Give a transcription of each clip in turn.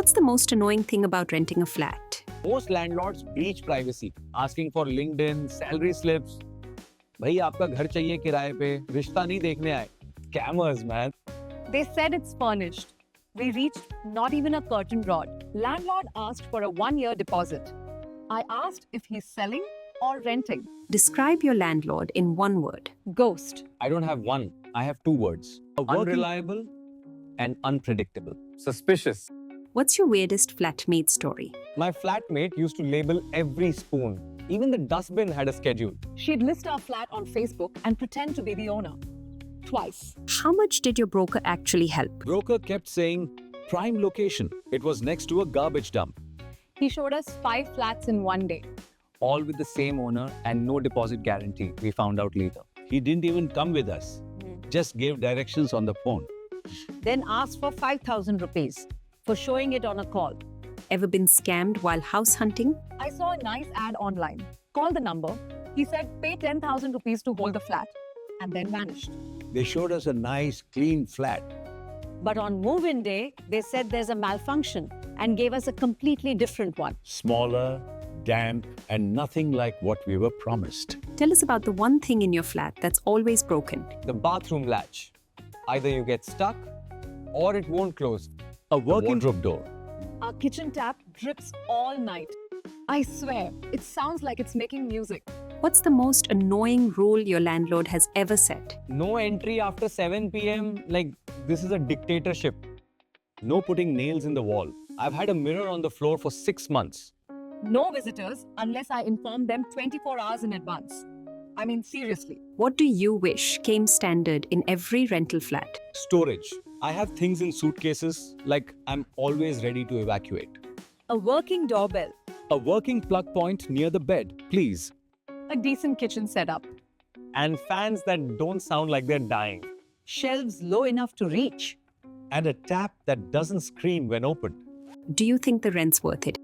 What's the most annoying thing about renting a flat? Most landlords breach privacy, asking for LinkedIn, salary slips. भाई आपका घर चाहिए किराए पे, रिश्ता नहीं देखने आए. Scammers, man. They said it's furnished. We reached not even a curtain rod. Landlord asked for a 1-year deposit. I asked if he's selling or renting. Describe your landlord in one word. Ghost. I don't have one. I have two words. Unreliable and unpredictable. Suspicious. What's your weirdest flatmate story? My flatmate used to label every spoon. Even the dustbin had a schedule. She'd list our flat on Facebook and pretend to be the owner. Twice. How much did your broker actually help? Broker kept saying, prime location. It was next to a garbage dump. He showed us 5 flats in one day. All with the same owner and no deposit guarantee, we found out later. He didn't even come with us. Just gave directions on the phone. Then asked for 5,000 rupees for showing it on a call. Ever been scammed while house hunting? I saw a nice ad online. Called the number. He said pay 10,000 rupees to hold the flat and then vanished. They showed us a nice, clean flat. But on move-in day, they said there's a malfunction and gave us a completely different one. Smaller, damp, and nothing like what we were promised. Tell us about the one thing in your flat that's always broken. The bathroom latch. Either you get stuck or it won't close. A wardrobe door. Our kitchen tap drips all night. I swear, it sounds like it's making music. What's the most annoying rule your landlord has ever set? No entry after 7 p.m. Like, this is a dictatorship. No putting nails in the wall. I've had a mirror on the floor for 6 months. No visitors unless I inform them 24 hours in advance. I mean, seriously. What do you wish came standard in every rental flat? Storage. I have things in suitcases, like I'm always ready to evacuate. A working doorbell. A working plug point near the bed, please. A decent kitchen setup. And fans that don't sound like they're dying. Shelves low enough to reach. And a tap that doesn't scream when opened. Do you think the rent's worth it?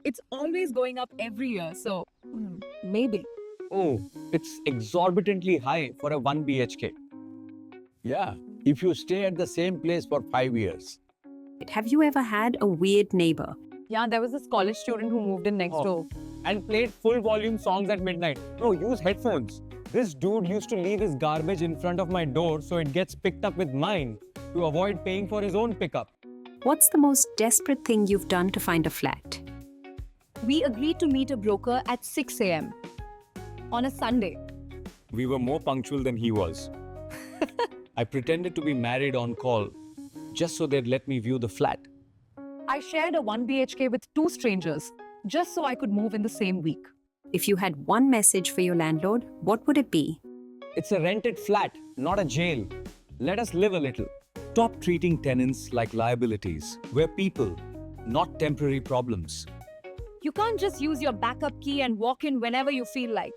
It's always going up every year, so maybe. Oh, it's exorbitantly high for a 1 BHK. Yeah, if you stay at the same place for 5 years. Have you ever had a weird neighbor? Yeah, there was this college student who moved in next door. And played full volume songs at midnight. No, use headphones. This dude used to leave his garbage in front of my door so it gets picked up with mine to avoid paying for his own pickup. What's the most desperate thing you've done to find a flat? We agreed to meet a broker at 6 a.m. on a Sunday. We were more punctual than he was. I pretended to be married on call, just so they'd let me view the flat. I shared a 1 BHK with 2 strangers just so I could move in the same week. If you had one message for your landlord, what would it be? It's a rented flat, not a jail. Let us live a little. Stop treating tenants like liabilities. We're people, not temporary problems. You can't just use your backup key and walk in whenever you feel like.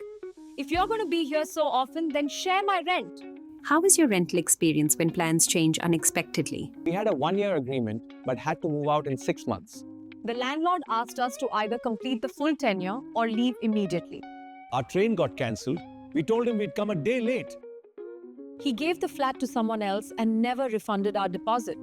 If you're going to be here so often, then share my rent. How is your rental experience when plans change unexpectedly? We had a 1-year agreement but had to move out in 6 months. The landlord asked us to either complete the full tenure or leave immediately. Our train got cancelled. We told him we'd come a day late. He gave the flat to someone else and never refunded our deposit.